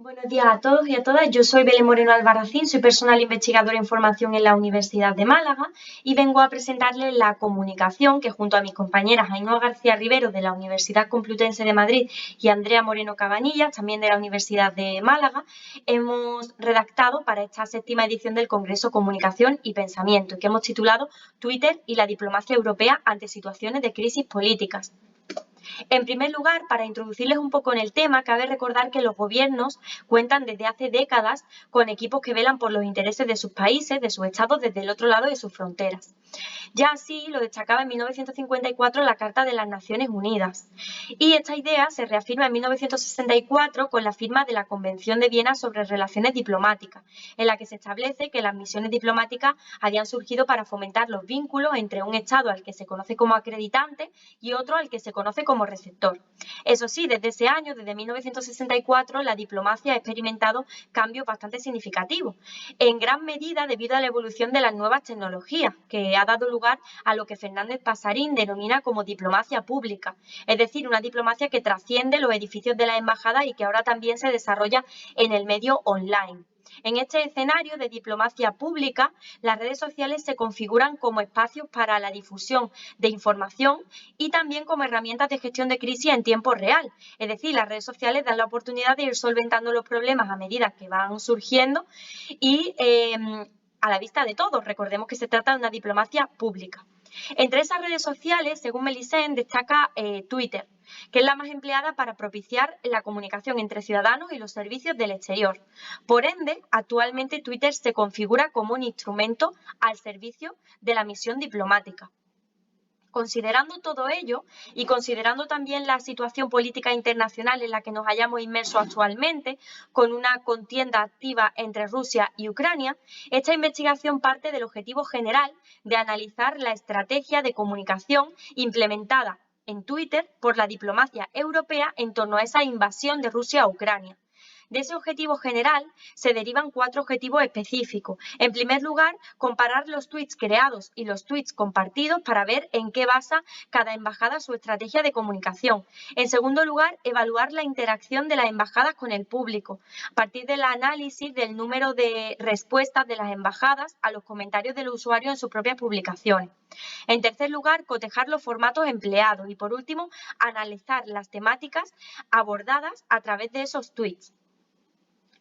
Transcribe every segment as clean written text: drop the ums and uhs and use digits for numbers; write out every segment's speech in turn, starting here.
Buenos días a todos y a todas. Yo soy Belén Moreno Albarracín, soy personal investigadora en formación en la Universidad de Málaga y vengo a presentarles la comunicación que junto a mis compañeras Ainhoa García Rivero de la Universidad Complutense de Madrid y Andrea Moreno Cabanillas, también de la Universidad de Málaga, hemos redactado para esta séptima edición del Congreso Comunicación y Pensamiento, que hemos titulado Twitter y la diplomacia europea ante situaciones de crisis políticas. En primer lugar, para introducirles un poco en el tema, cabe recordar que los gobiernos cuentan desde hace décadas con equipos que velan por los intereses de sus países, de sus estados, desde el otro lado de sus fronteras. Ya así lo destacaba en 1954 la Carta de las Naciones Unidas. Y esta idea se reafirma en 1964 con la firma de la Convención de Viena sobre Relaciones Diplomáticas, en la que se establece que las misiones diplomáticas habían surgido para fomentar los vínculos entre un Estado al que se conoce como acreditante y otro al que se conoce como receptor. Eso sí, desde ese año, desde 1964, la diplomacia ha experimentado cambios bastante significativos, en gran medida debido a la evolución de las nuevas tecnologías, que ha dado lugar a lo que Fernández Pasarín denomina como diplomacia pública, es decir, una diplomacia que trasciende los edificios de las embajadas y que ahora también se desarrolla en el medio online. En este escenario de diplomacia pública, las redes sociales se configuran como espacios para la difusión de información y también como herramientas de gestión de crisis en tiempo real. Es decir, las redes sociales dan la oportunidad de ir solventando los problemas a medida que van surgiendo y a la vista de todos. Recordemos que se trata de una diplomacia pública. Entre esas redes sociales, según Melisén, destaca Twitter, que es la más empleada para propiciar la comunicación entre ciudadanos y los servicios del exterior. Por ende, actualmente Twitter se configura como un instrumento al servicio de la misión diplomática. Considerando todo ello y considerando también la situación política internacional en la que nos hallamos inmersos actualmente, con una contienda activa entre Rusia y Ucrania, esta investigación parte del objetivo general de analizar la estrategia de comunicación implementada en Twitter por la diplomacia europea en torno a esa invasión de Rusia a Ucrania. De ese objetivo general se derivan 4 objetivos específicos. En primer lugar, comparar los tweets creados y los tweets compartidos para ver en qué basa cada embajada su estrategia de comunicación. En segundo lugar, evaluar la interacción de las embajadas con el público, a partir del análisis del número de respuestas de las embajadas a los comentarios del usuario en sus propias publicaciones. En tercer lugar, cotejar los formatos empleados y, por último, analizar las temáticas abordadas a través de esos tweets.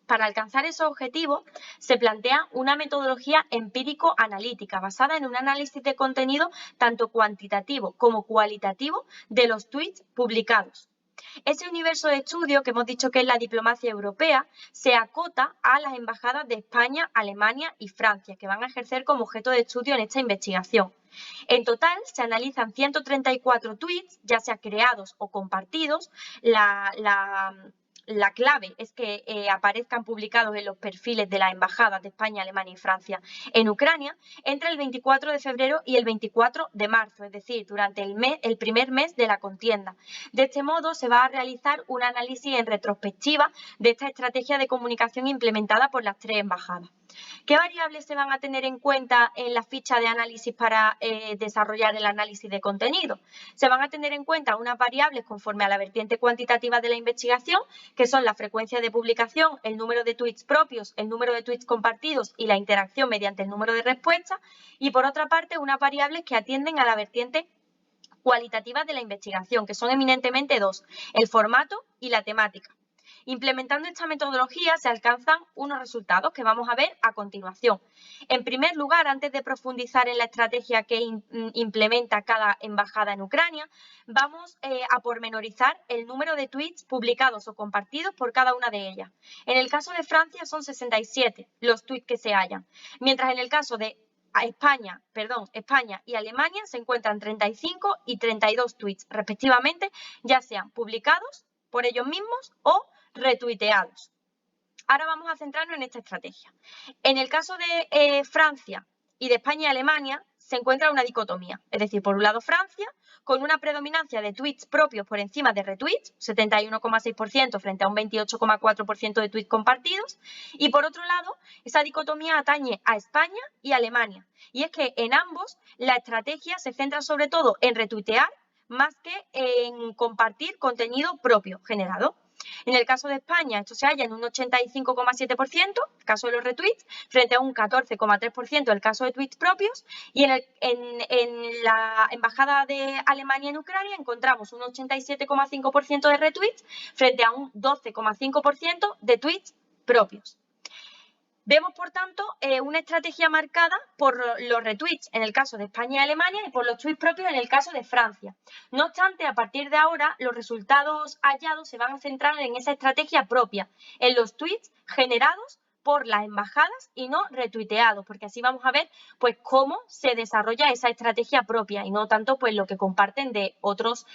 Para alcanzar esos objetivos, se plantea una metodología empírico-analítica basada en un análisis de contenido tanto cuantitativo como cualitativo de los tweets publicados. Ese universo de estudio, que hemos dicho que es la diplomacia europea, se acota a las embajadas de España, Alemania y Francia, que van a ejercer como objeto de estudio en esta investigación. En total, se analizan 134 tweets, ya sea creados o compartidos. La clave es que aparezcan publicados en los perfiles de las embajadas de España, Alemania y Francia en Ucrania entre el 24 de febrero y el 24 de marzo, es decir, durante el primer mes de la contienda. De este modo, se va a realizar un análisis en retrospectiva de esta estrategia de comunicación implementada por las 3 embajadas. ¿Qué variables se van a tener en cuenta en la ficha de análisis para desarrollar el análisis de contenido? Se van a tener en cuenta unas variables conforme a la vertiente cuantitativa de la investigación, que son la frecuencia de publicación, el número de tweets propios, el número de tweets compartidos y la interacción mediante el número de respuestas, y por otra parte unas variables que atienden a la vertiente cualitativa de la investigación, que son eminentemente 2, el formato y la temática. Implementando esta metodología se alcanzan unos resultados que vamos a ver a continuación. En primer lugar, antes de profundizar en la estrategia que implementa cada embajada en Ucrania, vamos a pormenorizar el número de tweets publicados o compartidos por cada una de ellas. En el caso de Francia son 67 los tweets que se hallan, mientras en el caso de España y Alemania se encuentran 35 y 32 tweets, respectivamente, ya sean publicados por ellos mismos o retuiteados. Ahora vamos a centrarnos en esta estrategia. En el caso de Francia y de España y Alemania se encuentra una dicotomía, es decir, por un lado Francia, con una predominancia de tweets propios por encima de retweets, 71,6% frente a un 28,4% de tweets compartidos, y por otro lado, esa dicotomía atañe a España y Alemania, y es que en ambos la estrategia se centra sobre todo en retuitear más que en compartir contenido propio generado. En el caso de España, esto se halla en un 85,7%, el caso de los retweets, frente a un 14,3% el caso de tweets propios, y en la Embajada de Alemania en Ucrania encontramos un 87,5% de retweets frente a un 12,5% de tweets propios. Vemos, por tanto, una estrategia marcada por los retweets en el caso de España y Alemania y por los tweets propios en el caso de Francia. No obstante, a partir de ahora, los resultados hallados se van a centrar en esa estrategia propia, en los tweets generados por las embajadas y no retuiteados, porque así vamos a ver pues cómo se desarrolla esa estrategia propia y no tanto pues lo que comparten de otros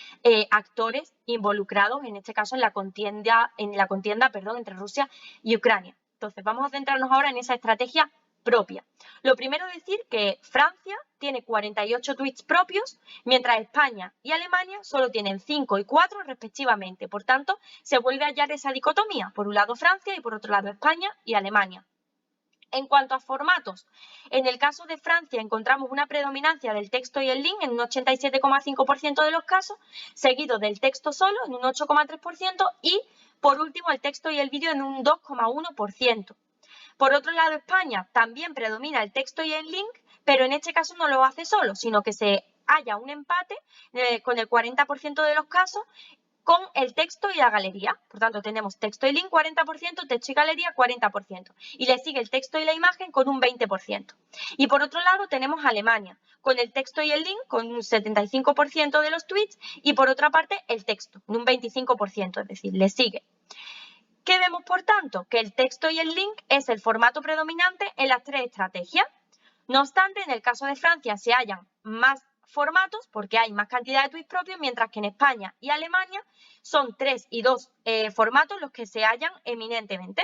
actores involucrados, en este caso en la contienda entre Rusia y Ucrania. Entonces, vamos a centrarnos ahora en esa estrategia propia. Lo primero es decir que Francia tiene 48 tweets propios, mientras España y Alemania solo tienen 5 y 4 respectivamente. Por tanto, se vuelve a hallar esa dicotomía, por un lado Francia y por otro lado España y Alemania. En cuanto a formatos, en el caso de Francia encontramos una predominancia del texto y el link en un 87,5% de los casos, seguido del texto solo en un 8,3% y, por último, el texto y el vídeo en un 2,1%. Por otro lado, España también predomina el texto y el link, pero en este caso no lo hace solo, sino que se halla un empate con el 40% de los casos con el texto y la galería. Por tanto, tenemos texto y link 40%, texto y galería 40%. Y le sigue el texto y la imagen con un 20%. Y por otro lado tenemos Alemania, con el texto y el link con un 75% de los tweets y por otra parte el texto, un 25%, es decir, le sigue. ¿Qué vemos, por tanto? Que el texto y el link es el formato predominante en las tres estrategias. No obstante, en el caso de Francia se hallan más formatos porque hay más cantidad de tweets propios, mientras que en España y Alemania son 3 y 2 formatos los que se hallan eminentemente.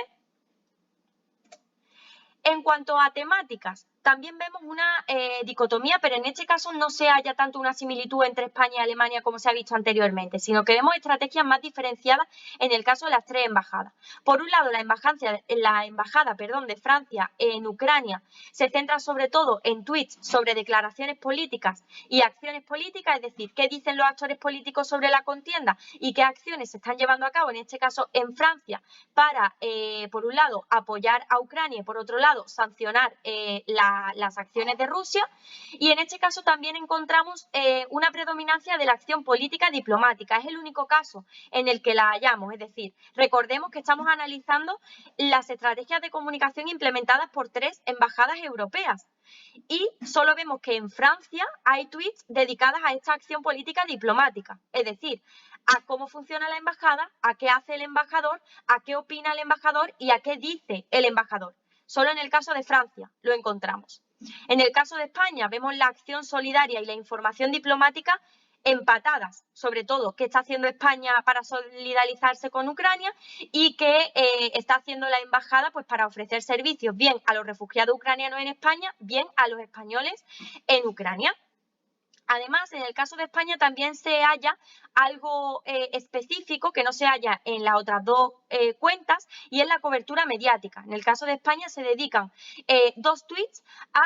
En cuanto a temáticas, también vemos una dicotomía, pero en este caso no se halla tanto una similitud entre España y Alemania como se ha visto anteriormente, sino que vemos estrategias más diferenciadas en el caso de las tres embajadas. Por un lado, la embajada de Francia en Ucrania se centra sobre todo en tweets sobre declaraciones políticas y acciones políticas, es decir, qué dicen los actores políticos sobre la contienda y qué acciones se están llevando a cabo, en este caso en Francia, por un lado, apoyar a Ucrania y por otro lado, sancionar las acciones de Rusia. Y en este caso también encontramos una predominancia de la acción política diplomática. Es el único caso en el que la hallamos. Es decir, recordemos que estamos analizando las estrategias de comunicación implementadas por 3 embajadas europeas. Y solo vemos que en Francia hay tweets dedicadas a esta acción política diplomática. Es decir, a cómo funciona la embajada, a qué hace el embajador, a qué opina el embajador y a qué dice el embajador. Solo en el caso de Francia lo encontramos. En el caso de España vemos la acción solidaria y la información diplomática empatadas, sobre todo qué está haciendo España para solidarizarse con Ucrania y qué está haciendo la embajada pues para ofrecer servicios bien a los refugiados ucranianos en España, bien a los españoles en Ucrania. Además, en el caso de España también se halla algo específico que no se halla en las otras dos cuentas y es la cobertura mediática. En el caso de España se dedican 2 tweets a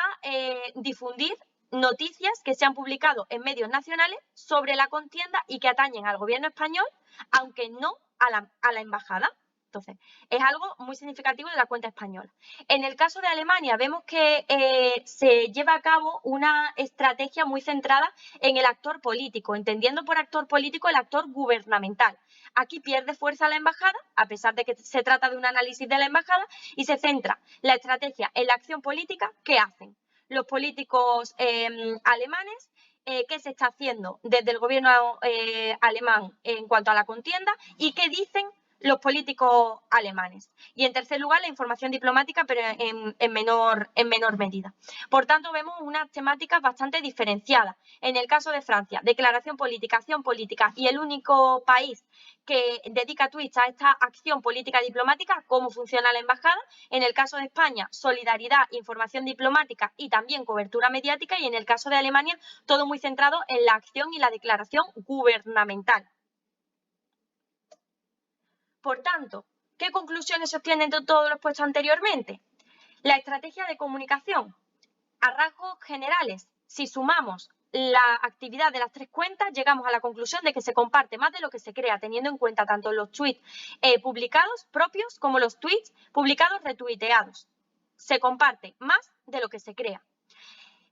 difundir noticias que se han publicado en medios nacionales sobre la contienda y que atañen al gobierno español, aunque no a la embajada. Entonces, es algo muy significativo de la cuenta española. En el caso de Alemania vemos que se lleva a cabo una estrategia muy centrada en el actor político, entendiendo por actor político el actor gubernamental. Aquí pierde fuerza la embajada, a pesar de que se trata de un análisis de la embajada, y se centra la estrategia en la acción política que hacen los políticos alemanes, qué se está haciendo desde el gobierno alemán en cuanto a la contienda y qué dicen los políticos alemanes. Y en tercer lugar, la información diplomática, pero en menor medida. Por tanto, vemos unas temáticas bastante diferenciadas. En el caso de Francia, declaración política, acción política y el único país que dedica tweets a esta acción política diplomática, cómo funciona la embajada. En el caso de España, solidaridad, información diplomática y también cobertura mediática. Y en el caso de Alemania, todo muy centrado en la acción y la declaración gubernamental. Por tanto, ¿qué conclusiones se obtienen de todo lo expuesto anteriormente? La estrategia de comunicación. A rasgos generales, si sumamos la actividad de las 3 cuentas, llegamos a la conclusión de que se comparte más de lo que se crea, teniendo en cuenta tanto los tweets publicados propios como los tweets publicados retuiteados. Se comparte más de lo que se crea.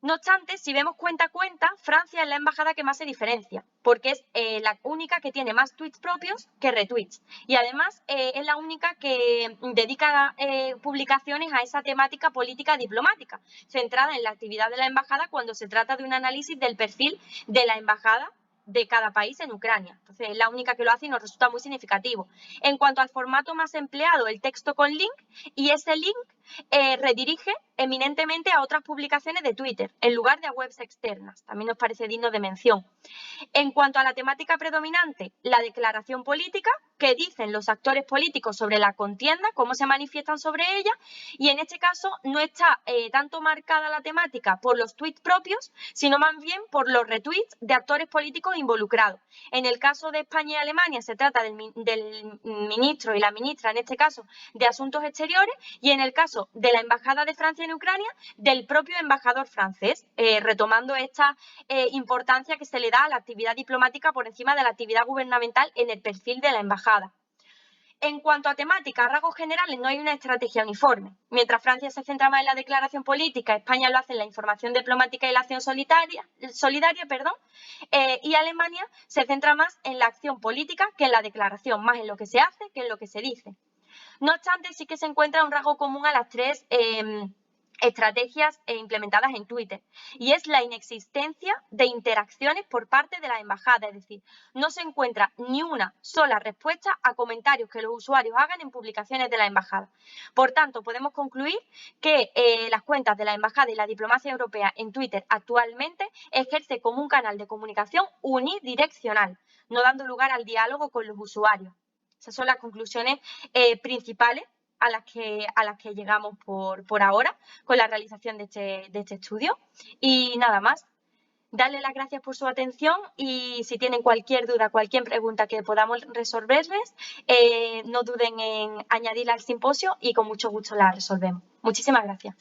No obstante, si vemos cuenta a cuenta, Francia es la embajada que más se diferencia, porque es la única que tiene más tweets propios que retweets. Y además es la única que dedica publicaciones a esa temática política diplomática, centrada en la actividad de la embajada cuando se trata de un análisis del perfil de la embajada de cada país en Ucrania. Entonces, es la única que lo hace y nos resulta muy significativo. En cuanto al formato más empleado, el texto con link, y ese link redirige eminentemente a otras publicaciones de Twitter, en lugar de a webs externas. También nos parece digno de mención. En cuanto a la temática predominante, la declaración política, que dicen los actores políticos sobre la contienda, cómo se manifiestan sobre ella, y en este caso no está tanto marcada la temática por los tweets propios, sino más bien por los retweets de actores políticos involucrados. En el caso de España y Alemania se trata del ministro y la ministra, en este caso, de Asuntos Exteriores, y en el caso de la Embajada de Francia en Ucrania, del propio embajador francés, retomando esta importancia que se le da a la actividad diplomática por encima de la actividad gubernamental en el perfil de la embajada. En cuanto a temática, a rasgos generales, no hay una estrategia uniforme. Mientras Francia se centra más en la declaración política, España lo hace en la información diplomática y la acción solidaria, y Alemania se centra más en la acción política que en la declaración, más en lo que se hace que en lo que se dice. No obstante, sí que se encuentra un rasgo común a las 3 estrategias implementadas en Twitter, y es la inexistencia de interacciones por parte de la embajada, es decir, no se encuentra ni una sola respuesta a comentarios que los usuarios hagan en publicaciones de la embajada. Por tanto, podemos concluir que las cuentas de la embajada y la diplomacia europea en Twitter actualmente ejerce como un canal de comunicación unidireccional, no dando lugar al diálogo con los usuarios. Esas son las conclusiones principales a las que llegamos por ahora con la realización de este estudio. Y nada más, darles las gracias por su atención, y si tienen cualquier duda, cualquier pregunta que podamos resolverles, no duden en añadirla al simposio y con mucho gusto la resolvemos. Muchísimas gracias.